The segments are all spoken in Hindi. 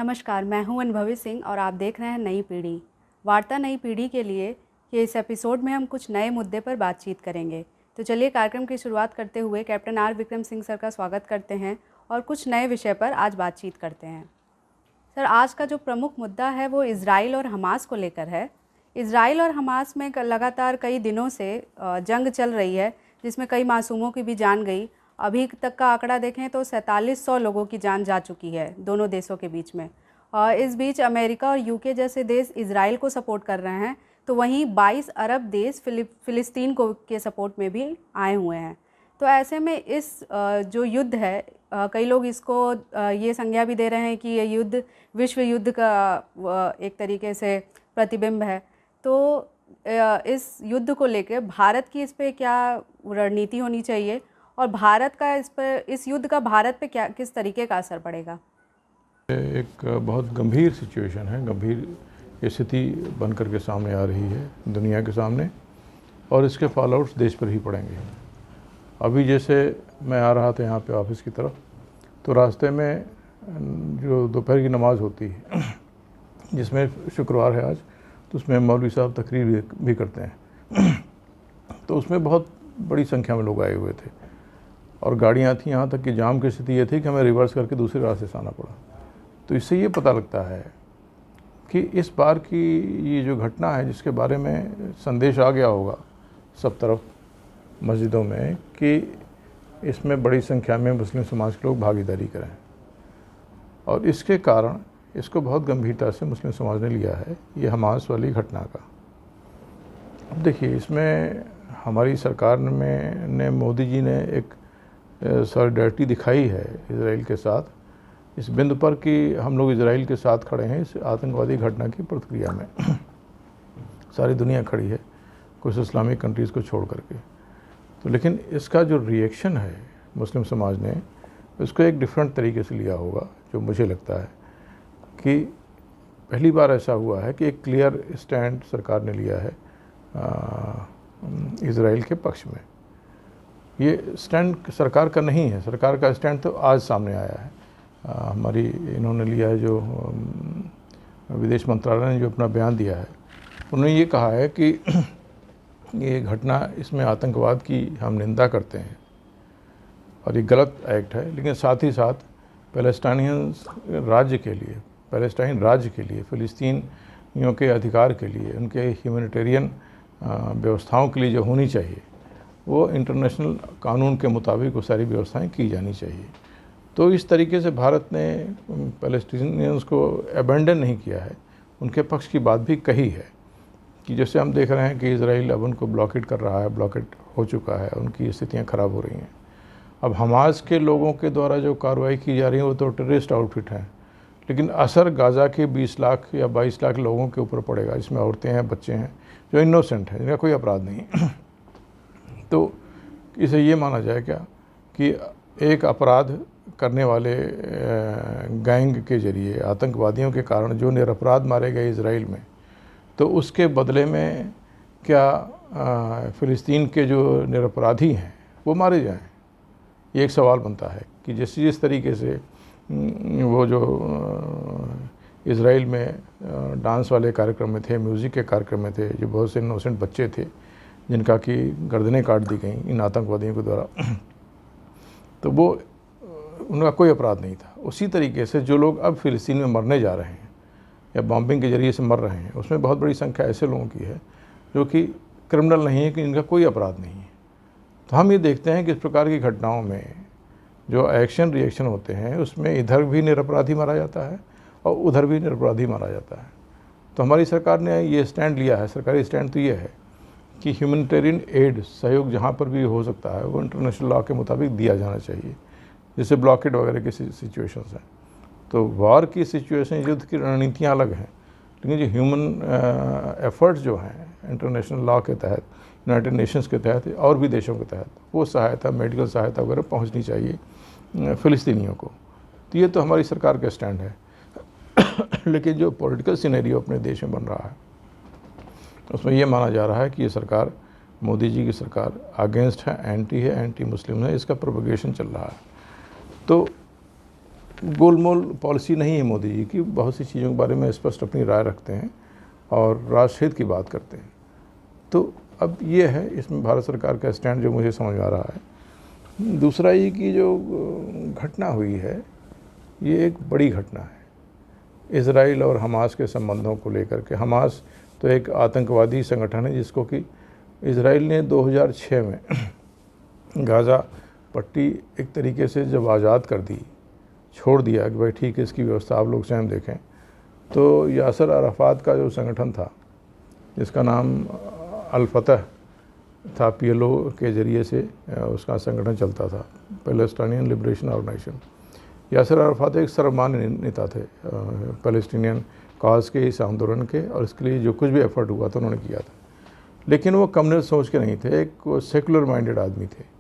नमस्कार, मैं हूं अनुभवी सिंह और आप देख रहे हैं नई पीढ़ी। वार्ता नई पीढ़ी के लिए कि इस एपिसोड में हम कुछ नए मुद्दे पर बातचीत करेंगे। तो चलिए कार्यक्रम की शुरुआत करते हुए captain R Vikram Singh sir का स्वागत करते हैं और कुछ नए विषय पर आज बातचीत करते हैं। सर, आज का जो प्रमुख मुद्दा है वो इज़राइल और हमास को लेकर है। इज़राइल और हमास में लगातार कई दिनों से जंग चल रही है, जिसमें कई मासूमों की भी जान गई। अभी तक का आंकड़ा देखें तो 4700 लोगों की जान जा चुकी है दोनों देशों के बीच में। और इस बीच अमेरिका और यूके जैसे देश इज़राइल को सपोर्ट कर रहे हैं, तो वहीं 22 अरब देश फ़िलिस्तीन को के सपोर्ट में भी आए हुए हैं। तो ऐसे में इस जो युद्ध है, कई लोग इसको ये संज्ञा भी दे रहे हैं कि ये युद्ध विश्व युद्ध का एक तरीके से प्रतिबिंब है। तो इस युद्ध को लेकर भारत की इस पे क्या रणनीति होनी चाहिए और भारत का इस युद्ध का भारत पे क्या किस तरीके का असर पड़ेगा? एक बहुत गंभीर सिचुएशन है, गंभीर स्थिति बनकर के सामने आ रही है दुनिया के सामने, और इसके फॉल आउट्स देश पर ही पड़ेंगे। अभी जैसे मैं आ रहा था यहाँ पे ऑफिस की तरफ, तो रास्ते में जो दोपहर की नमाज़ होती है, जिसमें शुक्रवार है आज, तो उसमें मौलवी साहब तकरीर भी करते हैं। तो उसमें बहुत बड़ी संख्या में लोग आए हुए थे और गाड़ियाँ थी, यहाँ तक कि जाम की स्थिति ये थी कि हमें रिवर्स करके दूसरे रास्ते से आना पड़ा। तो इससे ये पता लगता है कि इस बार की ये जो घटना है, जिसके बारे में संदेश आ गया होगा सब तरफ मस्जिदों में कि इसमें बड़ी संख्या में मुस्लिम समाज के लोग भागीदारी करें, और इसके कारण इसको बहुत गंभीरता से मुस्लिम समाज ने लिया है, ये हमास वाली घटना का। अब देखिए, इसमें हमारी सरकार ने मोदी जी ने एक सॉलिडारिटी दिखाई है इजराइल के साथ, इस बिंदु पर कि हम लोग इजराइल के साथ खड़े हैं इस आतंकवादी घटना की प्रतिक्रिया में। सारी दुनिया खड़ी है, कुछ इस्लामिक कंट्रीज़ को छोड़ करके। तो लेकिन इसका जो रिएक्शन है मुस्लिम समाज ने, उसको एक डिफरेंट तरीके से लिया होगा। जो मुझे लगता है कि पहली बार ऐसा हुआ है कि एक क्लियर स्टैंड सरकार ने लिया है इजराइल के पक्ष में। ये स्टैंड सरकार का नहीं है, सरकार का स्टैंड तो आज सामने आया है। हमारी इन्होंने लिया है, जो विदेश मंत्रालय ने जो अपना बयान दिया है, उन्होंने ये कहा है कि ये घटना, इसमें आतंकवाद की हम निंदा करते हैं और ये गलत एक्ट है, लेकिन साथ ही साथ पैलेस्टाइन राज्य के लिए, फ़िलिस्तीनियों के अधिकार के लिए, उनके ह्यूमैनिटेरियन व्यवस्थाओं के लिए जो होनी चाहिए, वो इंटरनेशनल कानून के मुताबिक वो सारी व्यवस्थाएं की जानी चाहिए। तो इस तरीके से भारत ने पैलेस्टीनियंस को अबेंडन नहीं किया है, उनके पक्ष की बात भी कही है कि जैसे हम देख रहे हैं कि इजराइल अब उनको ब्लॉकेट कर रहा है, ब्लॉकेट हो चुका है, उनकी स्थितियां ख़राब हो रही हैं। अब हमास के लोगों के द्वारा जो कार्रवाई की जा रही है वो तो टेररिस्ट आउटफिट है, लेकिन असर गाज़ा के 20 लाख या 22 लाख लोगों के ऊपर पड़ेगा, जिसमें औरतें हैं, बच्चे हैं, जो इनोसेंट हैं, जिनका कोई अपराध नहीं। तो इसे ये माना जाए क्या कि एक अपराध करने वाले गैंग के जरिए, आतंकवादियों के कारण जो निरपराध मारे गए इजराइल में, तो उसके बदले में क्या फ़िलिस्तीन के जो निरपराधी हैं वो मारे जाएं? ये एक सवाल बनता है कि जिस तरीके से वो जो इजराइल में डांस वाले कार्यक्रम में थे, म्यूज़िक के कार्यक्रम में थे, जो बहुत से इनोसेंट बच्चे थे जिनका कि गर्दनें काट दी गई इन आतंकवादियों के द्वारा, तो वो उनका कोई अपराध नहीं था। उसी तरीके से जो लोग अब फ़िलिस्तीन में मरने जा रहे हैं या बॉम्बिंग के ज़रिए से मर रहे हैं, उसमें बहुत बड़ी संख्या ऐसे लोगों की है जो कि क्रिमिनल नहीं है, कि इनका कोई अपराध नहीं है। तो हम ये देखते हैं कि इस प्रकार की घटनाओं में जो एक्शन रिएक्शन होते हैं, उसमें इधर भी निरपराधी मारा जाता है और उधर भी निरपराधी मारा जाता है। तो हमारी सरकार ने ये स्टैंड लिया है, सरकारी स्टैंड तो ये है कि ह्यूमैनिटेरियन एड सहयोग जहाँ पर भी हो सकता है वो इंटरनेशनल लॉ के मुताबिक दिया जाना चाहिए, जैसे ब्लॉकेट वगैरह की सिचुएशंस हैं। तो वॉर की सिचुएशन, युद्ध की रणनीतियाँ अलग हैं, लेकिन जो ह्यूमन एफर्ट्स जो हैं इंटरनेशनल लॉ के तहत, यूनाइटेड नेशंस के तहत और भी देशों के तहत, वो सहायता, मेडिकल सहायता वगैरह पहुंचनी चाहिए फ़िलिस्तीनियों को। तो ये तो हमारी सरकार का स्टैंड है। लेकिन जो पॉलिटिकल सिनेरियो अपने देश में बन रहा है, उसमें ये माना जा रहा है कि ये सरकार, मोदी जी की सरकार अगेंस्ट है, एंटी मुस्लिम है, इसका प्रोपगेशन चल रहा है। तो गोलमोल पॉलिसी नहीं है मोदी जी की, बहुत सी चीज़ों के बारे में स्पष्ट अपनी राय रखते हैं और राष्ट्र हित की बात करते हैं। तो अब ये है इसमें भारत सरकार का स्टैंड जो मुझे समझ आ रहा है। दूसरा ये कि जो घटना हुई है ये एक बड़ी घटना है इजराइल और हमास के संबंधों को लेकर के। हमास तो एक आतंकवादी संगठन है जिसको कि इजराइल ने 2006 में गाज़ा पट्टी एक तरीके से जब आज़ाद कर दी, छोड़ दिया कि भाई ठीक है इसकी व्यवस्था आप लोग स्वयं देखें, तो यासर अराफात का जो संगठन था जिसका नाम अल फतह था, PLO के ज़रिए से उसका संगठन चलता था, Palestinian Liberation Organization. Yasser Arafat एक सर्वमान्य नेता थे पैलेस्टीनियन काज के, इस आंदोलन के, और इसके लिए जो कुछ भी एफर्ट हुआ था उन्होंने किया था। लेकिन वो कम्युनल सोच के नहीं थे, एक सेकुलर माइंडेड आदमी थे।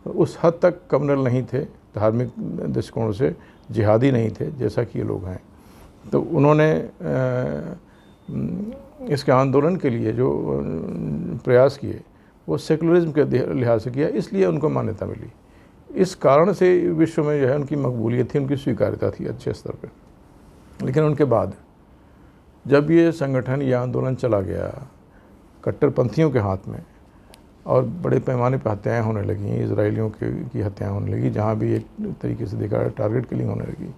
उस हद तक कम्युनल नहीं थे, धार्मिक दृष्टिकोण से जिहादी नहीं थे जैसा कि ये लोग हैं। तो उन्होंने इसके आंदोलन के लिए जो प्रयास किए वो सेकुलरिज्म के लिहाज से किया, इसलिए उनको मान्यता मिली। इस कारण से विश्व में जो है उनकी मकबूलियत थी, उनकी स्वीकार्यता थी अच्छे स्तर पर। लेकिन उनके बाद जब ये संगठन, ये आंदोलन चला गया कट्टरपंथियों के हाथ में और बड़े पैमाने पर हत्याएँ होने लगी, इजराइलियों की हत्याएँ होने लगी, जहाँ भी एक तरीके से देखा टारगेट किलिंग होने लगी,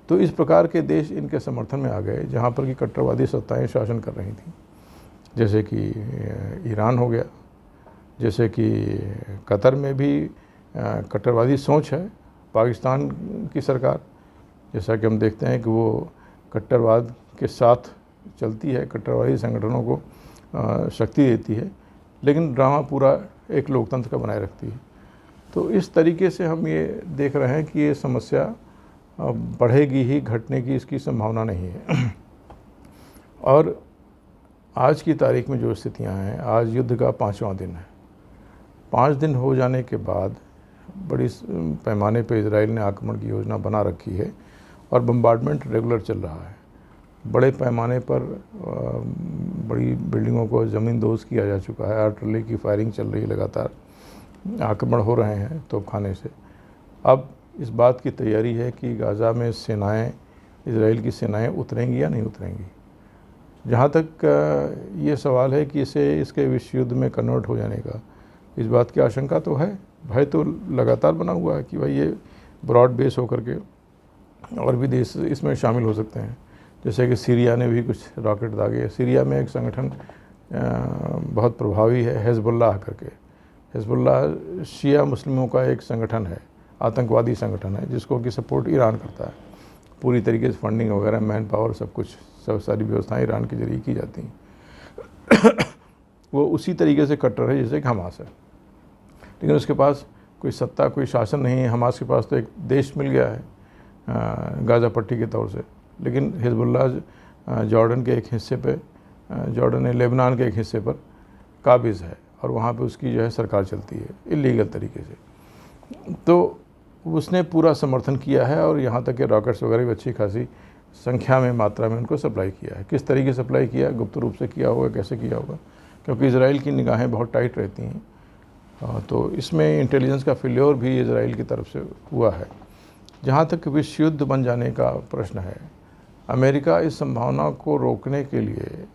तो इस प्रकार के देश इनके समर्थन में आ गए जहाँ पर कि कट्टरवादी सत्ताएँ शासन कर रही थी, जैसे कि ईरान हो गया, जैसे कि कतर में भी कट्टरवादी सोच है, पाकिस्तान की सरकार, जैसा कि हम देखते हैं कि वो कट्टरवाद के साथ चलती है, कट्टरवादी संगठनों को शक्ति देती है, लेकिन ड्रामा पूरा एक लोकतंत्र का बनाए रखती है। तो इस तरीके से हम ये देख रहे हैं कि ये समस्या बढ़ेगी ही, घटने की इसकी संभावना नहीं है। और आज की तारीख में जो स्थितियां हैं, आज युद्ध का 5वां दिन है। 5 दिन हो जाने के बाद बड़ी पैमाने पर इजराइल ने आक्रमण की योजना बना रखी है और बम्बार्डमेंट रेगुलर चल रहा है। बड़े पैमाने पर बड़ी बिल्डिंगों को ज़मींदोज़ किया जा चुका है, आर्टिलरी की फायरिंग चल रही है, लगातार आक्रमण हो रहे हैं तोपखाने से। अब इस बात की तैयारी है कि गाज़ा में सेनाएं, इजराइल की सेनाएं उतरेंगी या नहीं उतरेंगी। जहाँ तक ये सवाल है कि इसके विश्व युद्ध में कन्वर्ट हो जाने का, इस बात की आशंका तो है, भय तो लगातार बना हुआ है कि भाई ये ब्रॉड बेस होकर के और भी देश इसमें शामिल हो सकते हैं। जैसे कि सीरिया ने भी कुछ रॉकेट दागे। सीरिया में एक संगठन बहुत प्रभावी है, हिजबुल्लाह करके। हिजबुल्लाह शिया मुस्लिमों का एक संगठन है, आतंकवादी संगठन है, जिसको कि सपोर्ट ईरान करता है। पूरी तरीके से फंडिंग वगैरह, मैन पावर, सब सारी व्यवस्थाएं ईरान के जरिए की जाती हैं। वो उसी तरीके से कट्टर है जैसे कि हमास है, लेकिन उसके पास कोई सत्ता, कोई शासन नहीं है। हमास के पास तो एक देश मिल गया है गाज़ा पट्टी के तौर से, लेकिन हिजबुल्लाह जॉर्डन के एक हिस्से पे, जॉर्डन ने लेबनान के एक हिस्से पर काबिज़ है और वहाँ पे उसकी जो है सरकार चलती है इलीगल तरीके से। तो उसने पूरा समर्थन किया है और यहाँ तक कि रॉकेट्स वगैरह भी अच्छी खासी संख्या में, मात्रा में उनको सप्लाई किया है। किस तरीके से सप्लाई किया, गुप्त रूप से किया होगा, कैसे किया होगा, क्योंकि इजराइल की निगाहें बहुत टाइट रहती हैं। तो इसमें इंटेलिजेंस का फेल्योर भी इजराइल की तरफ से हुआ है। जहाँ तक विश्व युद्ध बन जाने का प्रश्न है, अमेरिका इस संभावना को रोकने के लिए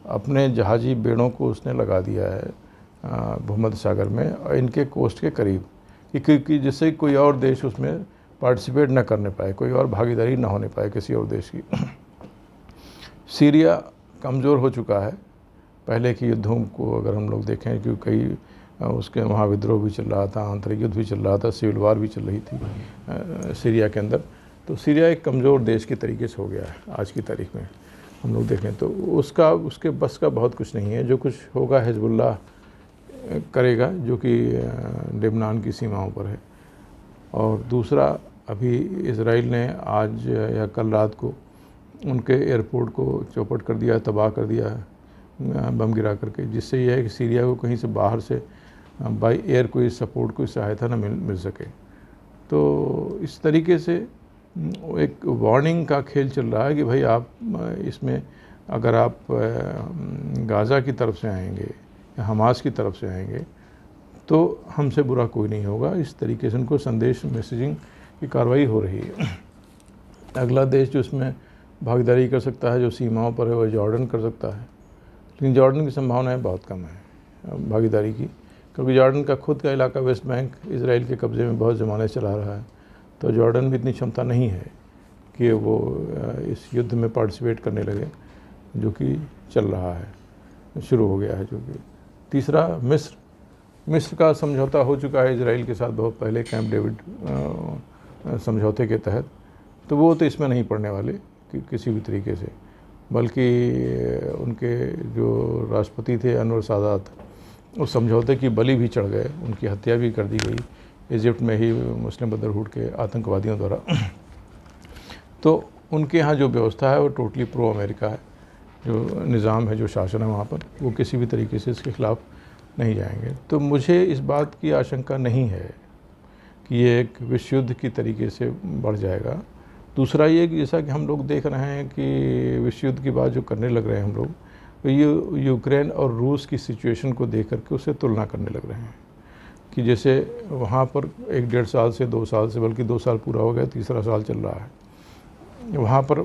अपने जहाजी बेड़ों को उसने लगा दिया है भूमध्य सागर में और इनके कोस्ट के करीब, कि जिससे कोई और देश उसमें पार्टिसिपेट न करने पाए, कोई और भागीदारी ना होने पाए किसी और देश की। सीरिया कमज़ोर हो चुका है। पहले के युद्धों को अगर हम लोग देखें, क्योंकि कई उसके वहाँ विद्रोह भी चल रहा था, आंतरिक युद्ध भी चल रहा था, सिविल वार भी चल रही थी सीरिया के अंदर। तो सीरिया एक कमज़ोर देश के तरीके से हो गया है आज की तारीख में। हम लोग देखें तो उसके बस का बहुत कुछ नहीं है। जो कुछ होगा हिजबुल्लाह करेगा, जो कि लेबनान की सीमाओं पर है। और दूसरा, अभी इजराइल ने आज या कल रात को उनके एयरपोर्ट को चौपट कर दिया, तबाह कर दिया बम गिरा करके, जिससे यह है कि सीरिया को कहीं से बाहर से बाई एयर कोई सपोर्ट, कोई सहायता न मिल सके। तो इस तरीके से एक वार्निंग का खेल चल रहा है कि भाई आप इसमें अगर आप गाज़ा की तरफ से आएंगे या हमास की तरफ से आएंगे तो हमसे बुरा कोई नहीं होगा। इस तरीके से उनको संदेश, मैसेजिंग की कार्रवाई हो रही है। अगला देश जो इसमें भागीदारी कर सकता है, जो सीमाओं पर है, वो जॉर्डन कर सकता है, लेकिन जॉर्डन की संभावनाएं बहुत कम है भागीदारी की, क्योंकि जॉर्डन का खुद का इलाका वेस्ट बैंक इसराइल के कब्ज़े में बहुत ज़माने से चला रहा है। तो जॉर्डन में इतनी क्षमता नहीं है कि वो इस युद्ध में पार्टिसिपेट करने लगे, जो कि चल रहा है, शुरू हो गया है। जो कि तीसरा, मिस्र का समझौता हो चुका है इसराइल के साथ बहुत पहले, कैंप डेविड समझौते के तहत, तो वो तो इसमें नहीं पड़ने वाले कि किसी भी तरीके से, बल्कि उनके जो राष्ट्रपति थे अनवर सादात, उस समझौते की बलि भी चढ़ गए, उनकी हत्या भी कर दी गई इजिप्ट में ही मुस्लिम ब्रदरहुड के आतंकवादियों द्वारा। तो उनके यहाँ जो व्यवस्था है वो टोटली प्रो अमेरिका है, जो निज़ाम है, जो शासन है वहाँ पर, वो किसी भी तरीके से इसके ख़िलाफ़ नहीं जाएंगे। तो मुझे इस बात की आशंका नहीं है कि ये एक विश्व युद्ध की तरीके से बढ़ जाएगा। दूसरा ये कि जैसा कि हम लोग देख रहे हैं कि विश्व युद्ध की बात जो करने लग रहे हैं हम लोग, तो ये यूक्रेन और रूस की सिचुएशन को देख करके उससे तुलना करने लग रहे हैं कि जैसे वहाँ पर 1-1.5 साल से 2 साल से, बल्कि 2 साल पूरा हो गया, तीसरा साल चल रहा है, वहाँ पर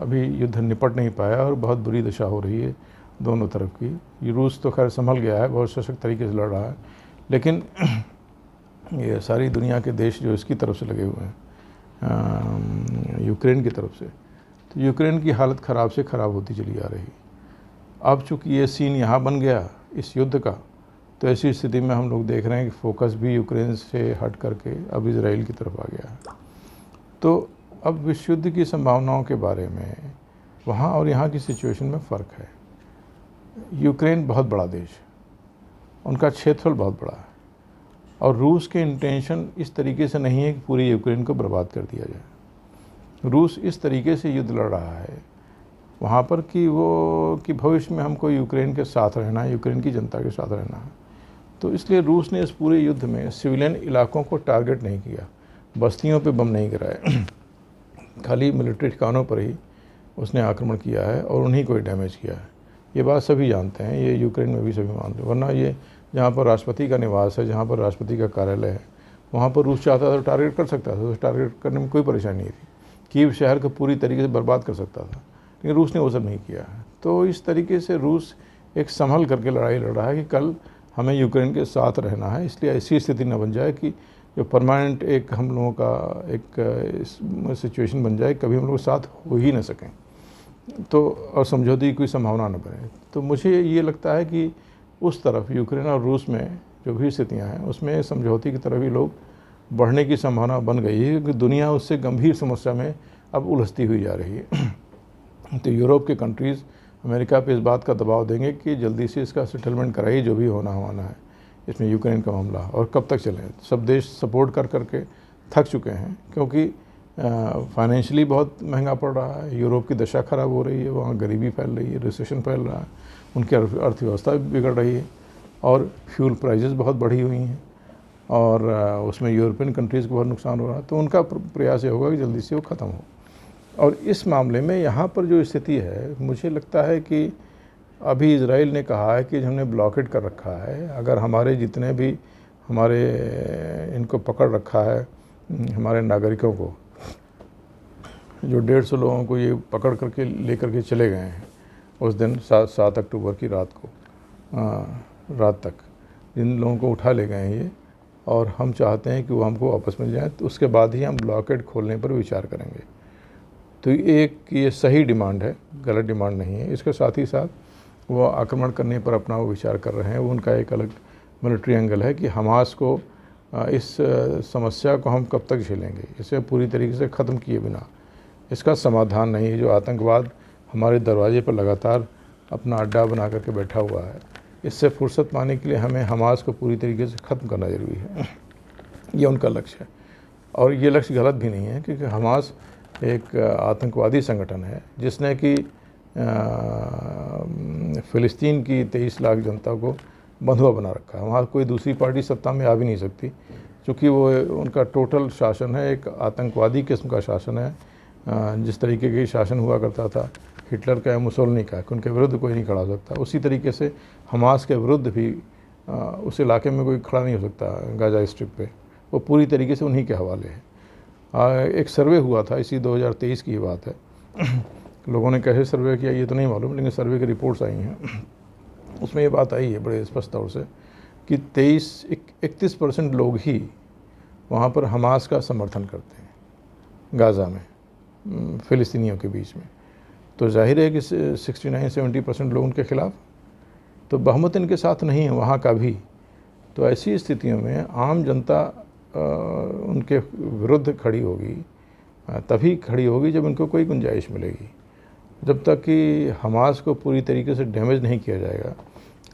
अभी युद्ध निपट नहीं पाया और बहुत बुरी दशा हो रही है दोनों तरफ की। ये रूस तो खैर संभल गया है, बहुत सशक्त तरीके से लड़ रहा है, लेकिन ये सारी दुनिया के देश जो इसकी तरफ से लगे हुए हैं, यूक्रेन की तरफ से, तो यूक्रेन की हालत ख़राब से ख़राब होती चली आ रही। अब चूँकि ये सीन यहाँ बन गया इस युद्ध का, तो ऐसी स्थिति में हम लोग देख रहे हैं कि फोकस भी यूक्रेन से हट करके अब इजराइल की तरफ आ गया है। तो अब विश्व युद्ध की संभावनाओं के बारे में वहाँ और यहाँ की सिचुएशन में फ़र्क है। यूक्रेन बहुत बड़ा देश है, उनका क्षेत्रफल बहुत बड़ा है, और रूस के इंटेंशन इस तरीके से नहीं है कि पूरी यूक्रेन को बर्बाद कर दिया जाए। रूस इस तरीके से युद्ध लड़ रहा है वहाँ पर कि भविष्य में हमको यूक्रेन के साथ रहना है, यूक्रेन की जनता के साथ रहना है। तो इसलिए रूस ने इस पूरे युद्ध में सिविलियन इलाकों को टारगेट नहीं किया, बस्तियों पे बम नहीं गिराए, खाली मिलिट्री ठिकानों पर ही उसने आक्रमण किया है और उन्हीं को ही डैमेज किया है। ये बात सभी जानते हैं, ये यूक्रेन में भी सभी मानते हैं। वरना ये जहाँ पर राष्ट्रपति का निवास है, जहाँ पर राष्ट्रपति का कार्यालय है, वहाँ पर रूस चाहता था तो टारगेट कर सकता था, तो टारगेट करने में कोई परेशानी नहीं थी। कीव शहर को पूरी तरीके से बर्बाद कर सकता था, लेकिन रूस ने वो सब नहीं किया है। तो इस तरीके से रूस एक संभल करके लड़ाई लड़ रहा है कि कल हमें यूक्रेन के साथ रहना है, इसलिए ऐसी स्थिति न बन जाए कि जो परमानेंट एक हम लोगों का एक सिचुएशन बन जाए, कभी हम लोग साथ हो ही न सकें, तो और समझौते की कोई संभावना न बने। तो मुझे ये लगता है कि उस तरफ यूक्रेन और रूस में जो भी स्थितियाँ हैं, उसमें समझौते की तरफ ही लोग बढ़ने की संभावना बन गई है, क्योंकि दुनिया उससे गंभीर समस्या में अब उलझती हुई जा रही है। तो यूरोप के कंट्रीज़ अमेरिका पे इस बात का दबाव देंगे कि जल्दी से इसका सेटलमेंट कराइए, जो भी होना है इसमें यूक्रेन का मामला, और कब तक चले। सब देश सपोर्ट कर करके थक चुके हैं, क्योंकि फाइनेंशियली बहुत महंगा पड़ रहा है, यूरोप की दशा ख़राब हो रही है, वहाँ गरीबी फैल रही है, रिसेशन फैल रहा है, उनकी अर्थव्यवस्था भी बिगड़ रही है, और फ्यूल प्राइजेस बहुत बढ़ी हुई हैं, और उसमें यूरोपियन कंट्रीज़ को बहुत नुकसान हो रहा है। तो उनका प्रयास ये होगा कि जल्दी से वो ख़त्म हो। और इस मामले में यहाँ पर जो स्थिति है, मुझे लगता है कि अभी इजराइल ने कहा है कि हमने ब्लॉकेट कर रखा है, अगर हमारे जितने भी हमारे इनको पकड़ रखा है, हमारे नागरिकों को, जो 150 लोगों को ये पकड़ करके लेकर के चले गए हैं उस दिन 7 अक्टूबर की रात तक, जिन लोगों को उठा ले गए हैं ये, और हम चाहते हैं कि वो हमको वापस मिल जाए, तो उसके बाद ही हम ब्लॉकेट खोलने पर विचार करेंगे। तो एक ये सही डिमांड है, गलत डिमांड नहीं है। इसके साथ ही साथ वो आक्रमण करने पर अपना वो विचार कर रहे हैं, वो उनका एक अलग मिलिट्री एंगल है कि हमास को इस समस्या को हम कब तक झेलेंगे, इसे पूरी तरीके से ख़त्म किए बिना इसका समाधान नहीं है। जो आतंकवाद हमारे दरवाजे पर लगातार अपना अड्डा बना करके बैठा हुआ है, इससे फुर्सत पाने के लिए हमें हमास को पूरी तरीके से ख़त्म करना ज़रूरी है। ये उनका लक्ष्य है, और ये लक्ष्य गलत भी नहीं है, क्योंकि हमास एक आतंकवादी संगठन है जिसने कि फ़िलिस्तीन की 23 लाख जनता को बंधुआ बना रखा है। वहाँ कोई दूसरी पार्टी सत्ता में आ भी नहीं सकती, क्योंकि वो उनका टोटल शासन है, एक आतंकवादी किस्म का शासन है। जिस तरीके के शासन हुआ करता था हिटलर का या मुसोलिनी का, कि उनके विरुद्ध कोई नहीं खड़ा हो सकता, उसी तरीके से हमास के विरुद्ध भी उस इलाके में कोई खड़ा नहीं हो सकता। गाज़ा स्ट्रिप पे वो पूरी तरीके से उन्हीं के हवाले है। एक सर्वे हुआ था, इसी 2023 की बात है। लोगों ने कैसे सर्वे किया ये तो नहीं मालूम, लेकिन सर्वे की रिपोर्ट्स आई हैं, उसमें ये बात आई है बड़े स्पष्ट तौर से कि 31% लोग ही वहाँ पर हमास का समर्थन करते हैं गाज़ा में, फ़िलिस्तीनियों के बीच में। तो जाहिर है कि 69-70% लोग उनके ख़िलाफ़, तो बहुमत इनके साथ नहीं है वहाँ का भी। तो ऐसी स्थितियों में आम जनता उनके विरुद्ध खड़ी होगी, तभी खड़ी होगी जब इनको कोई गुंजाइश मिलेगी। जब तक कि हमास को पूरी तरीके से डैमेज नहीं किया जाएगा,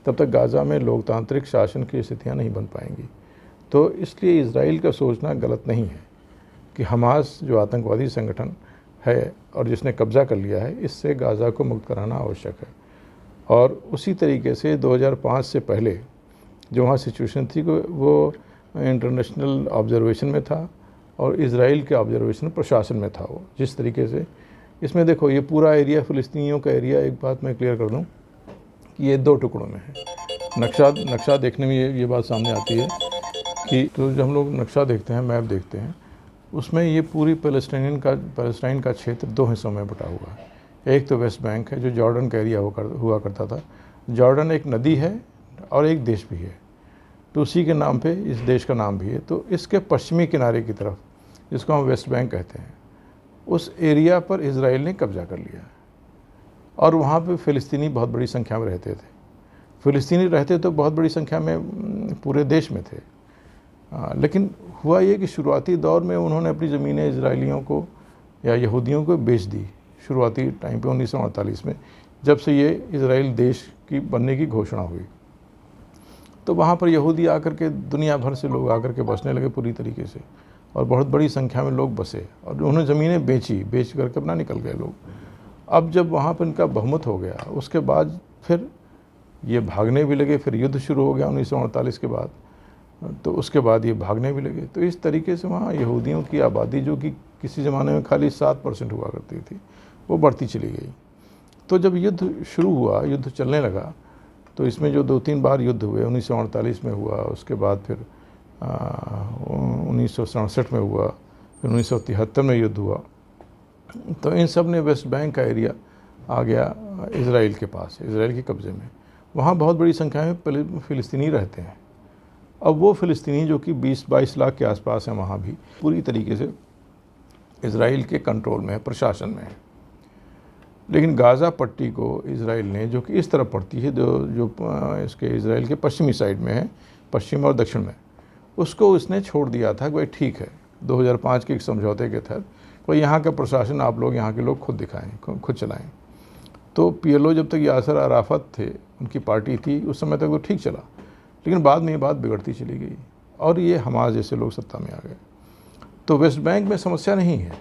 तब तक गाज़ा में लोकतांत्रिक शासन की स्थितियाँ नहीं बन पाएंगी। तो इसलिए इजराइल का सोचना गलत नहीं है कि हमास जो आतंकवादी संगठन है और जिसने कब्ज़ा कर लिया है, इससे गाज़ा को मुक्त कराना आवश्यक है। और उसी तरीके से 2005 से पहले जो वहाँ सिचुएशन थी वो इंटरनेशनल ऑब्जर्वेशन में था और इजराइल के ऑब्जर्वेशन प्रशासन में था। वो जिस तरीके से इसमें देखो, ये पूरा एरिया फ़िलिस्तीनियों का एरिया, एक बात मैं क्लियर कर दूं कि ये 2 टुकड़ों में है। नक्शा देखने में ये बात सामने आती है कि तो जब हम लोग नक्शा देखते हैं, मैप देखते हैं, उसमें ये पूरी पैलेस्टाइन का क्षेत्र 2 हिस्सों में बटा हुआ है। एक तो वेस्ट बैंक है जो जॉर्डन का एरिया हुआ करता था। जॉर्डन एक नदी है और एक देश भी है, तो उसी के नाम पे इस देश का नाम भी है। तो इसके पश्चिमी किनारे की तरफ, जिसको हम वेस्ट बैंक कहते हैं, उस एरिया पर इजराइल ने कब्जा कर लिया और वहाँ पे फ़िलिस्तीनी बहुत बड़ी संख्या में रहते थे। फ़िलिस्तीनी रहते तो बहुत बड़ी संख्या में पूरे देश में थे, लेकिन हुआ ये कि शुरुआती दौर में उन्होंने अपनी ज़मीनें इजराइलियों को या यहूदियों को बेच दी। शुरुआती टाइम पे 1948 में, जब से ये इजराइल देश की बनने की घोषणा हुई, तो वहाँ पर यहूदी आकर के, दुनिया भर से लोग आकर के बसने लगे पूरी तरीके से, और बहुत बड़ी संख्या में लोग बसे और उन्होंने ज़मीनें बेच करके अपना निकल गए लोग। अब जब वहाँ पर इनका बहुमत हो गया, उसके बाद फिर ये भागने भी लगे। फिर युद्ध शुरू हो गया 1948 के बाद, तो उसके बाद ये भागने भी लगे। तो इस तरीके से वहाँ यहूदियों की आबादी, जो कि किसी ज़माने में खाली 7% हुआ करती थी, वो बढ़ती चली गई। तो जब युद्ध शुरू हुआ, युद्ध चलने लगा, तो इसमें जो 2-3 बार युद्ध हुए, 1948 में हुआ, उसके बाद फिर 1967 में हुआ, फिर 1973 में युद्ध हुआ, तो इन सब ने वेस्ट बैंक का एरिया आ गया इजराइल के पास, इजराइल के कब्ज़े में। वहाँ बहुत बड़ी संख्या में फ़िलिस्तीनी रहते हैं। अब वो फ़िलिस्तीनी जो कि 20-22 लाख के आसपास हैं, वहाँ भी पूरी तरीके से इजराइल के कंट्रोल में है, प्रशासन में है। लेकिन गाज़ा पट्टी को इजराइल ने, जो कि इस तरफ पड़ती है, जो इसके इजराइल के पश्चिमी साइड में है, पश्चिम और दक्षिण में, उसको उसने छोड़ दिया था कि भाई ठीक है, 2005 के एक समझौते के तहत भाई यहाँ का प्रशासन आप लोग, यहाँ के लोग खुद दिखाएं, खुद चलाएं। तो PLO जब तक यासर अराफत थे, उनकी पार्टी थी, उस समय तक तो ठीक चला, लेकिन बाद में ये बात बिगड़ती चली गई और ये हमास जैसे लोग सत्ता में आ गए। तो वेस्ट बैंक में समस्या नहीं है।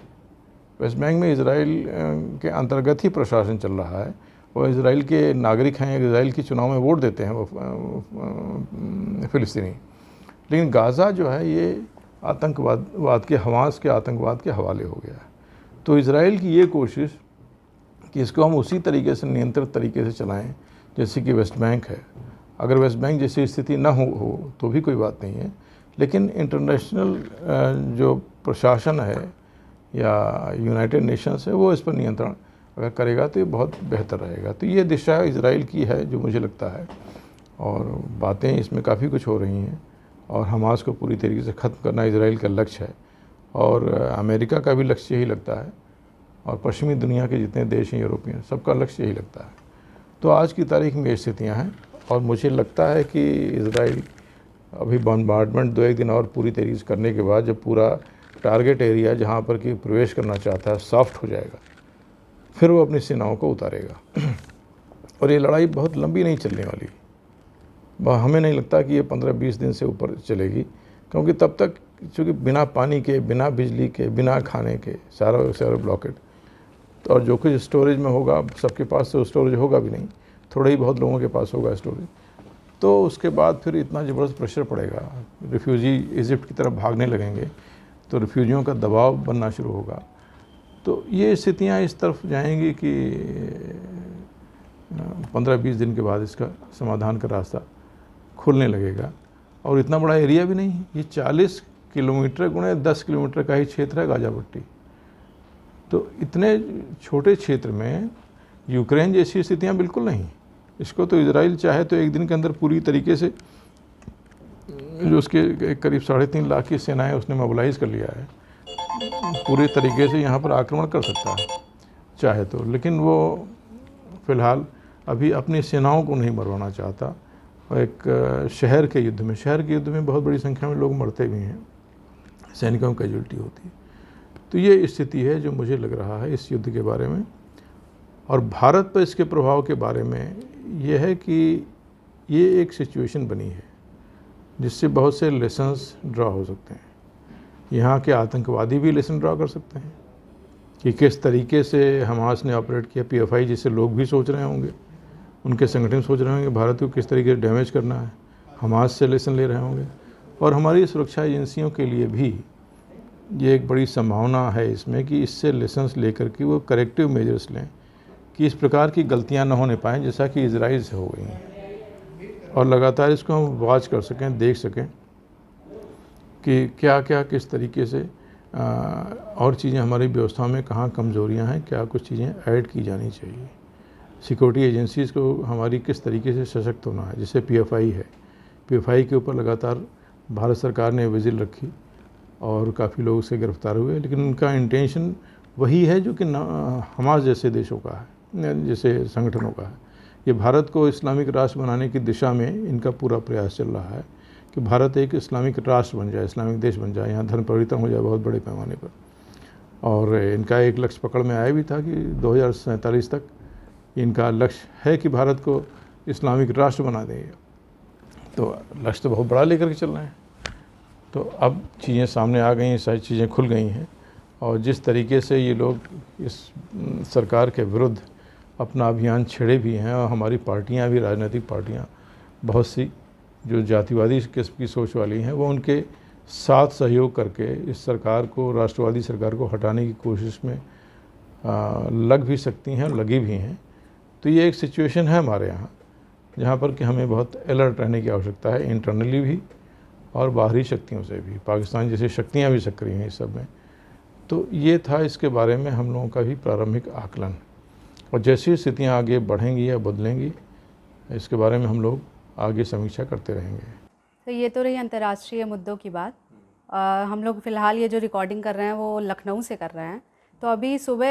वेस्ट बैंक में इजराइल के अंतर्गत ही प्रशासन चल रहा है, और इजराइल के नागरिक हैं, इजराइल के चुनाव में वोट देते हैं वो फ़िलिस्तीनी। लेकिन गाज़ा जो है ये आतंकवाद के, हमास के आतंकवाद के हवाले हो गया है। तो इजराइल की ये कोशिश कि इसको हम उसी तरीके से, नियंत्रित तरीके से चलाएं जैसे कि वेस्ट बैंक है। अगर वेस्ट बैंक जैसी स्थिति ना हो तो भी कोई बात नहीं है, लेकिन इंटरनेशनल जो प्रशासन है या यूनाइटेड नेशंस है, वो इस पर नियंत्रण अगर करेगा तो ये बहुत बेहतर रहेगा। तो ये दिशा इजराइल की है जो मुझे लगता है, और बातें इसमें काफ़ी कुछ हो रही हैं, और हमास को पूरी तरीके से ख़त्म करना इजराइल का लक्ष्य है, और अमेरिका का भी लक्ष्य यही लगता है, और पश्चिमी दुनिया के जितने देश हैं, यूरोपियन, सबका लक्ष्य यही लगता है। तो आज की तारीख में ये स्थितियाँ हैं, और मुझे लगता है कि इजराइल अभी बॉम्बार्डमेंट 2-1 दिन और पूरी तरीके से करने के बाद, जब पूरा टारगेट एरिया जहाँ पर कि प्रवेश करना चाहता है सॉफ्ट हो जाएगा, फिर वो अपनी सेनाओं को उतारेगा। और ये लड़ाई बहुत लंबी नहीं चलने वाली, हमें नहीं लगता कि ये 15-20 दिन से ऊपर चलेगी, क्योंकि तब तक चूँकि बिना पानी के, बिना बिजली के, बिना खाने के सारा ब्लॉकेट, तो और जो कुछ स्टोरेज में होगा, सबके पास तो स्टोरेज होगा भी नहीं, थोड़े ही बहुत लोगों के पास होगा स्टोरेज। तो उसके बाद फिर इतना ज़बरदस्त प्रेशर पड़ेगा, रिफ्यूजी इजिप्ट की तरफ भागने लगेंगे, तो रिफ्यूजियों का दबाव बनना शुरू होगा। तो ये स्थितियाँ इस तरफ जाएंगी कि 15-20 दिन के बाद इसका समाधान का रास्ता खुलने लगेगा। और इतना बड़ा एरिया भी नहीं है, ये 40 किलोमीटर गुणे 10 किलोमीटर का ही क्षेत्र है गाज़ापट्टी। तो इतने छोटे क्षेत्र में यूक्रेन जैसी स्थितियाँ बिल्कुल नहीं। इसको तो इजराइल चाहे तो एक दिन के अंदर पूरी तरीके से जो उसके करीब 3.5 लाख की सेनाएं उसने मोबिलाइज़ कर लिया है, पूरे तरीके से यहाँ पर आक्रमण कर सकता है चाहे तो। लेकिन वो फ़िलहाल अभी अपनी सेनाओं को नहीं मरवाना चाहता। एक शहर के युद्ध में बहुत बड़ी संख्या में लोग मरते भी हैं, सैनिकों की कैजुअल्टी होती है। तो ये स्थिति है जो मुझे लग रहा है इस युद्ध के बारे में। और भारत पर इसके प्रभाव के बारे में ये है कि ये एक सिचुएशन बनी है जिससे बहुत से लेसन्स ड्रा हो सकते हैं। यहाँ के आतंकवादी भी लेसन ड्रा कर सकते हैं कि किस तरीके से हमास ने ऑपरेट किया। PFI जैसे लोग भी सोच रहे होंगे, उनके संगठन सोच रहे होंगे भारत को किस तरीके से डैमेज करना है, हमास से लेसन ले रहे होंगे। और हमारी सुरक्षा एजेंसियों के लिए भी ये एक बड़ी संभावना है इसमें कि इससे लेसन्स लेकर के वो करेक्टिव मेजर्स लें कि इस प्रकार की गलतियां न होने पाएँ जैसा कि इजराइल से हो गई हैं, और लगातार इसको हम वॉच कर सकें, देख सकें कि क्या क्या किस तरीके से और चीज़ें हमारी व्यवस्था में कहाँ कमज़ोरियाँ हैं, क्या कुछ चीज़ें ऐड की जानी चाहिए। सिक्योरिटी एजेंसीज़ को हमारी किस तरीके से सशक्त होना है। जैसे PFI है, PFI के ऊपर लगातार भारत सरकार ने विजिल रखी और काफ़ी लोग उससे गिरफ्तार हुए, लेकिन उनका इंटेंशन वही है जो कि हमास जैसे देशों का है, जैसे संगठनों का है। ये भारत को इस्लामिक राष्ट्र बनाने की दिशा में इनका पूरा प्रयास चल रहा है कि भारत एक इस्लामिक राष्ट्र बन जाए, इस्लामिक देश बन जाए, यहाँ धर्म परिवर्तन हो जाए बहुत बड़े पैमाने पर। और इनका एक लक्ष्य पकड़ में आया भी था कि 2047 तक इनका लक्ष्य है कि भारत को इस्लामिक राष्ट्र बना देंगे। तो लक्ष्य तो बहुत बड़ा लेकर के चल रहे हैं। तो अब चीज़ें सामने आ गई हैं, सारी चीज़ें खुल गई हैं। और जिस तरीके से ये लोग इस सरकार के विरुद्ध अपना अभियान छेड़े भी हैं, और हमारी पार्टियां भी, राजनीतिक पार्टियां बहुत सी जो जातिवादी किस्म की सोच वाली हैं, वो उनके साथ सहयोग करके इस सरकार को, राष्ट्रवादी सरकार को हटाने की कोशिश में लग भी सकती हैं और लगी भी हैं। तो ये एक सिचुएशन है हमारे यहाँ जहाँ पर कि हमें बहुत अलर्ट रहने की आवश्यकता है, इंटरनली भी और बाहरी शक्तियों से भी। पाकिस्तान जैसी शक्तियाँ भी सक्रिय हैं इस सब में। तो ये था इसके बारे में हम लोगों का भी प्रारंभिक आकलन, और जैसी स्थितियाँ आगे बढ़ेंगी या बदलेंगी इसके बारे में हम लोग आगे समीक्षा करते रहेंगे। तो ये तो रही अंतर्राष्ट्रीय मुद्दों की बात। हम लोग फ़िलहाल ये जो रिकॉर्डिंग कर रहे हैं वो लखनऊ से कर रहे हैं। तो अभी सुबह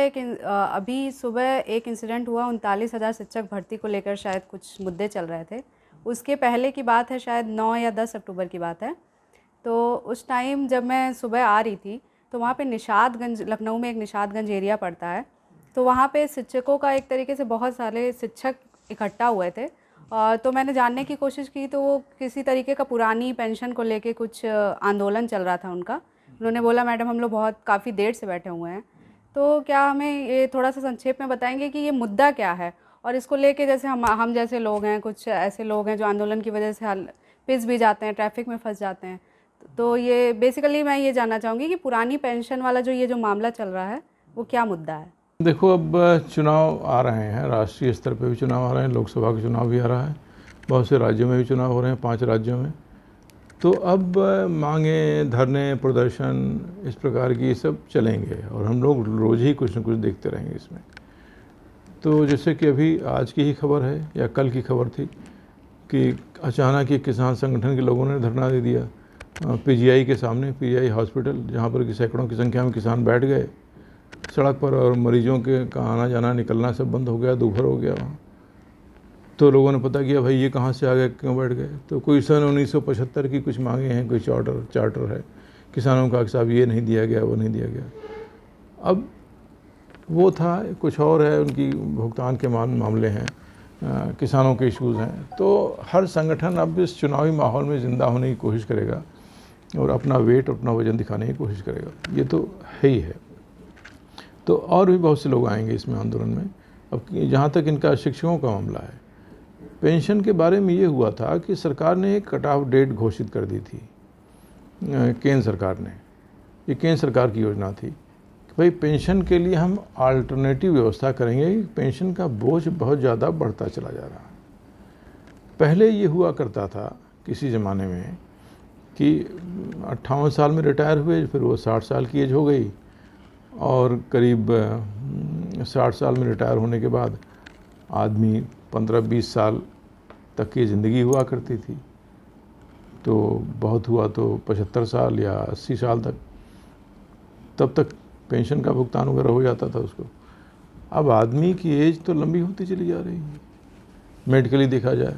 एक इंसिडेंट हुआ, 39,000 शिक्षक भर्ती को लेकर शायद कुछ मुद्दे चल रहे थे। उसके पहले की बात है, शायद 9 या 10 अक्टूबर की बात है। तो उस टाइम जब मैं सुबह आ रही थी तो वहाँ पे निशादगंज, लखनऊ में एक निशादगंज एरिया पड़ता है, तो वहाँ पे शिक्षकों का एक तरीके से बहुत सारे शिक्षक इकट्ठा हुए थे। तो मैंने जानने की कोशिश की तो वो किसी तरीके का पुरानी पेंशन को लेके कुछ आंदोलन चल रहा था उनका। उन्होंने बोला मैडम हम लोग काफ़ी देर से बैठे हुए हैं। तो क्या हमें ये थोड़ा सा संक्षेप में बताएंगे कि ये मुद्दा क्या है, और इसको लेके जैसे हम जैसे लोग हैं, कुछ ऐसे लोग हैं जो आंदोलन की वजह से पिस भी जाते हैं, ट्रैफिक में फंस जाते हैं। तो ये बेसिकली मैं ये जानना चाहूँगी कि पुरानी पेंशन वाला जो ये जो मामला चल रहा है वो क्या मुद्दा है। देखो, अब चुनाव आ रहे हैं, राष्ट्रीय स्तर पे भी चुनाव आ रहे हैं, लोकसभा का चुनाव भी आ रहा है, बहुत से राज्यों में भी चुनाव हो रहे हैं, 5 राज्यों में। तो अब मांगे, धरने, प्रदर्शन इस प्रकार की सब चलेंगे और हम लोग रोज़ ही कुछ न कुछ देखते रहेंगे इसमें। तो जैसे कि अभी आज की ही खबर है या कल की खबर थी कि अचानक ही किसान संगठन के लोगों ने धरना दे दिया PGI के सामने, PGI हॉस्पिटल, जहाँ पर कि सैकड़ों की संख्या में किसान बैठ गए सड़क पर, और मरीजों के का आना जाना निकलना सब बंद हो गया, दोपहर हो गया वहाँ। तो लोगों ने पता किया भाई ये कहाँ से आ गए, क्यों बैठ गए। तो कोई सन 1975 की कुछ मांगे हैं, कोई चार्टर है किसानों का, साहब ये नहीं दिया गया, वो नहीं दिया गया। अब वो था, कुछ और है, उनकी भुगतान के मामले हैं, किसानों के इश्यूज़ हैं। तो हर संगठन अब इस चुनावी माहौल में ज़िंदा होने की कोशिश करेगा और अपना वेट, अपना वजन दिखाने की कोशिश करेगा, ये तो है ही है। तो और भी बहुत से लोग आएंगे इसमें आंदोलन में। अब जहाँ तक इनका शिक्षकों का मामला है, पेंशन के बारे में ये हुआ था कि सरकार ने एक कट ऑफ डेट घोषित कर दी थी, केंद्र सरकार ने। ये केंद्र सरकार की योजना थी कि भाई पेंशन के लिए हम अल्टरनेटिव व्यवस्था करेंगे। पेंशन का बोझ बहुत ज़्यादा बढ़ता चला जा रहा है। पहले ये हुआ करता था किसी ज़माने में कि 58 साल में रिटायर हुए, फिर वो 60 साल की एज हो गई और करीब 60 साल में रिटायर होने के बाद आदमी 15-20 साल तक की ज़िंदगी हुआ करती थी, तो बहुत हुआ तो 75 साल या 80 साल तक, तब तक पेंशन का भुगतान वगैरह हो जाता था उसको। अब आदमी की एज तो लंबी होती चली जा रही है मेडिकली देखा जाए,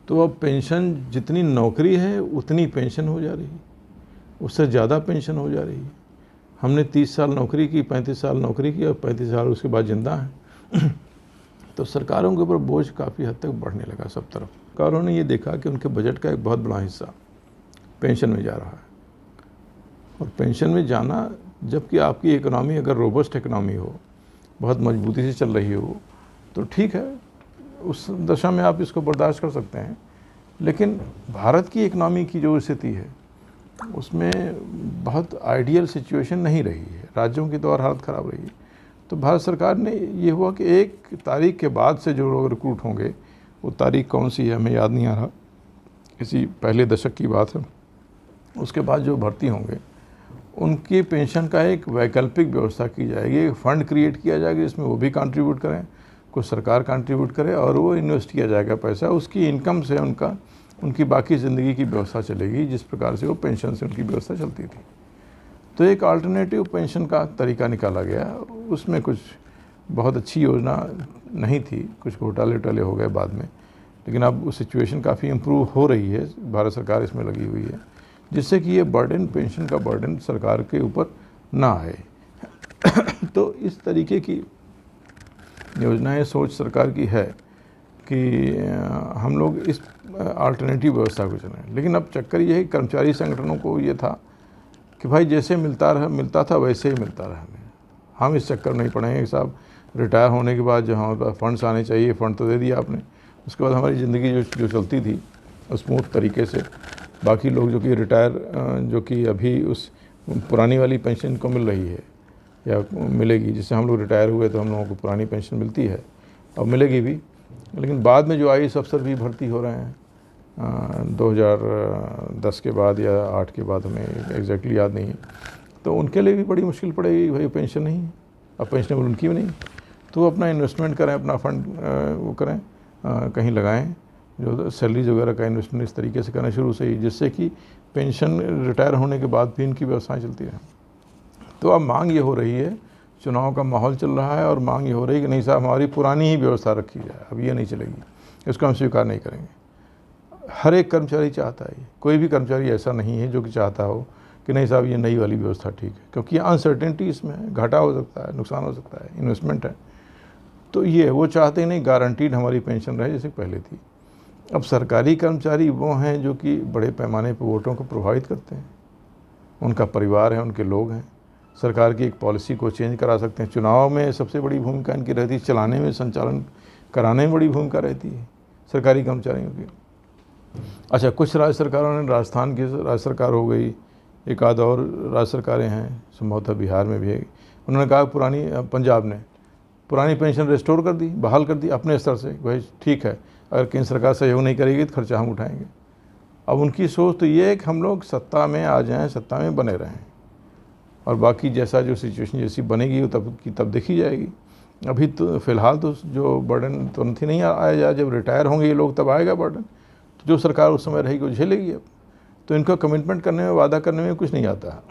तो अब पेंशन जितनी नौकरी है उतनी पेंशन हो जा रही है, उससे ज़्यादा पेंशन हो जा रही है। हमने 30 साल नौकरी की, 35 साल नौकरी की और 35 साल उसके बाद जिंदा हैं। तो सरकारों के ऊपर बोझ काफ़ी हद तक बढ़ने लगा सब तरफ। सरकारों ने ये देखा कि उनके बजट का एक बहुत बड़ा हिस्सा पेंशन में जा रहा है, और पेंशन में जाना, जबकि आपकी इकोनॉमी अगर रोबस्ट इकोनॉमी हो, बहुत मजबूती से चल रही हो, तो ठीक है, उस दशा में आप इसको बर्दाश्त कर सकते हैं। लेकिन भारत की इकोनॉमी की जो स्थिति है उसमें बहुत आइडियल सिचुएशन नहीं रही है, राज्यों की तो और हालत ख़राब रही है। तो भारत सरकार ने ये हुआ कि 1 तारीख के बाद से जो लोग रिक्रूट होंगे, वो तारीख कौन सी है हमें याद नहीं आ रहा, किसी पहले दशक की बात है, उसके बाद जो भर्ती होंगे उनकी पेंशन का एक वैकल्पिक व्यवस्था की जाएगी, एक फ़ंड क्रिएट किया जाएगा जिसमें वो भी कंट्रीब्यूट करें, कुछ सरकार कंट्रीब्यूट करे और वो इन्वेस्ट किया जाएगा पैसा, उसकी इनकम से उनकी बाकी ज़िंदगी की व्यवस्था चलेगी, जिस प्रकार से वो पेंशन से उनकी व्यवस्था चलती थी। तो एक अल्टरनेटिव पेंशन का तरीका निकाला गया, उसमें कुछ बहुत अच्छी योजना नहीं थी, कुछ घोटाले वोटाले हो गए बाद में, लेकिन अब सिचुएशन काफ़ी इम्प्रूव हो रही है, भारत सरकार इसमें लगी हुई है, जिससे कि ये बर्डन, पेंशन का बर्डन सरकार के ऊपर ना आए। तो इस तरीके की योजनाएं, सोच सरकार की है कि हम लोग इस अल्टरनेटिव व्यवस्था को चलाएं। लेकिन अब चक्कर ये है कि कर्मचारी संगठनों को ये था कि भाई जैसे मिलता था वैसे ही मिलता रहा, हम इस चक्कर में नहीं पड़ेंगे साहब, रिटायर होने के बाद जो हमारे पास फंड्स आने चाहिए, फ़ंड तो दे दिया आपने, उसके बाद हमारी ज़िंदगी जो चलती थी स्मूथ तरीके से, बाकी लोग जो कि रिटायर, जो कि अभी उस पुरानी वाली पेंशन को मिल रही है या मिलेगी, जिससे हम लोग रिटायर हुए तो हम लोगों को पुरानी पेंशन मिलती है और मिलेगी भी, लेकिन बाद में जो IAS अफसर भी भर्ती हो रहे हैं 2010 के बाद या 8 के बाद, हमें एग्जैक्टली याद नहीं है, तो उनके लिए भी बड़ी मुश्किल पड़ेगी, भाई पेंशन नहीं है, अब पेंशनेबल उनकी भी नहीं, तो अपना इन्वेस्टमेंट करें, अपना फंड वो करें, कहीं लगाएं, जो सैलरीज वगैरह का इन्वेस्टमेंट इस तरीके से करना शुरू से ही, जिससे कि पेंशन रिटायर होने के बाद भी इनकी व्यवस्थाएँ चलती रहें। तो अब मांग ये हो रही है, चुनाव का माहौल चल रहा है और मांग ये हो रही है कि नहीं साहब, हमारी पुरानी ही व्यवस्था रखी जाए, अब ये नहीं चलेगी, इसको हम स्वीकार नहीं करेंगे। हर एक कर्मचारी चाहता है, कोई भी कर्मचारी ऐसा नहीं है जो कि चाहता हो कि नहीं साहब ये नई वाली व्यवस्था ठीक है, क्योंकि अनसर्टेनिटी इसमें है, घाटा हो सकता है, नुकसान हो सकता है, इन्वेस्टमेंट है, तो ये वो चाहते ही नहीं, गारंटीड हमारी पेंशन रहे जैसे पहले थी। अब सरकारी कर्मचारी वो हैं जो कि बड़े पैमाने पर वोटों को प्रभावित करते हैं, उनका परिवार है, उनके लोग हैं, सरकार की एक पॉलिसी को चेंज करा सकते हैं। चुनाव में सबसे बड़ी भूमिका इनकी रहती है, चलाने में, संचालन कराने में बड़ी भूमिका रहती है सरकारी कर्मचारियों की। अच्छा, कुछ राज्य सरकारों ने, राजस्थान की राज्य सरकार हो गई, एक आध और राज्य सरकारें हैं, संभवतः बिहार में भी है, उन्होंने कहा पुरानी, पंजाब ने पुरानी पेंशन रिस्टोर कर दी, बहाल कर दी अपने स्तर से, भाई ठीक है, अगर केंद्र सरकार सहयोग नहीं करेगी तो खर्चा हम उठाएंगे। अब उनकी सोच तो ये है कि हम लोग सत्ता में आ जाएं, सत्ता में बने रहें, और बाकी जैसा जो सिचुएशन जैसी बनेगी वो तब देखी जाएगी। अभी तो फ़िलहाल तो जो बर्डन तुरंत ही नहीं आया, जब रिटायर होंगे ये लोग तब आएगा बर्डन, तो जो सरकार उस समय रहेगी वो झेलेगी। अब तो इनको कमिटमेंट करने में, वादा करने में कुछ नहीं आता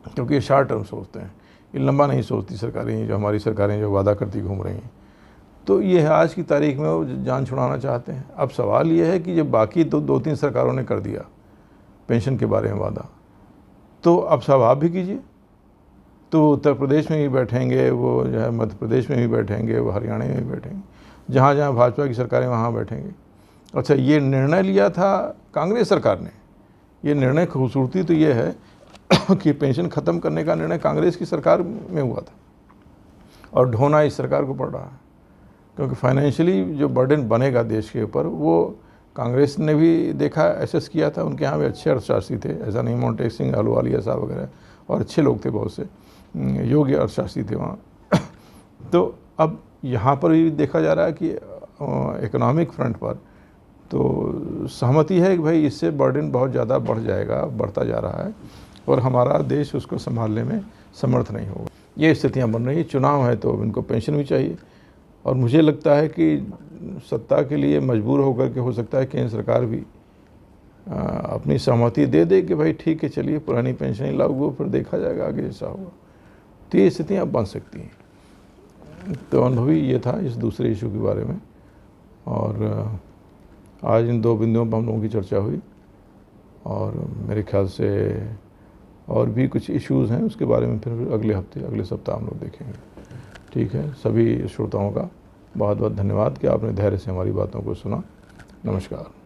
क्योंकि ये शॉर्ट टर्म सोचते हैं, ये लंबा नहीं सोचती सरकारें, जो हमारी सरकारें जो वादा करती घूम रही हैं। तो ये है आज की तारीख में वो जान छुड़ाना चाहते हैं। अब सवाल ये है कि जब बाकी तो 2-3 सरकारों ने कर दिया पेंशन के बारे में वादा, तो अब सब आप भी कीजिए। तो उत्तर प्रदेश में भी बैठेंगे, वो जो है मध्य प्रदेश में भी बैठेंगे, वो हरियाणा में भी बैठेंगे, जहाँ जहाँ भाजपा की सरकारें वहाँ बैठेंगे। अच्छा, ये निर्णय लिया था कांग्रेस सरकार ने, ये निर्णय खूबसूरती तो ये है कि पेंशन ख़त्म करने का निर्णय कांग्रेस की सरकार में हुआ था, और ढोना इस सरकार को पड़ रहा है, क्योंकि फाइनेंशियली जो बर्डन बनेगा देश के ऊपर, वो कांग्रेस ने भी देखा, एसेस किया था, उनके यहाँ भी अच्छे अर्थशास्त्री थे, ऐसा नहीं, मोंटेक सिंह अहलूवालिया साहब वगैरह, और अच्छे लोग थे, बहुत से योग्य अर्थशास्त्री थे वहाँ। तो अब यहाँ पर भी देखा जा रहा है कि इकोनॉमिक फ्रंट पर तो सहमति है कि भाई इससे बर्डन बहुत ज़्यादा बढ़ जाएगा, बढ़ता जा रहा है और हमारा देश उसको संभालने में समर्थ नहीं होगा। ये स्थितियाँ बन रही हैं। चुनाव है तो इनको पेंशन भी चाहिए और मुझे लगता है कि सत्ता के लिए मजबूर होकर के हो सकता है केंद्र सरकार भी अपनी सहमति दे दे कि भाई ठीक है चलिए पुरानी पेंशन ही लागू हो, फिर देखा जाएगा आगे जैसा होगा। तो ये स्थितियाँ बन सकती हैं। तो अनुभवी ये था इस दूसरे इशू के बारे में और आज इन 2 बिंदुओं पर हम लोगों की चर्चा हुई और मेरे ख्याल से और भी कुछ इश्यूज़ हैं उसके बारे में फिर अगले सप्ताह हम लोग देखेंगे। ठीक है, सभी श्रोताओं का बहुत बहुत धन्यवाद कि आपने धैर्य से हमारी बातों को सुना। नमस्कार।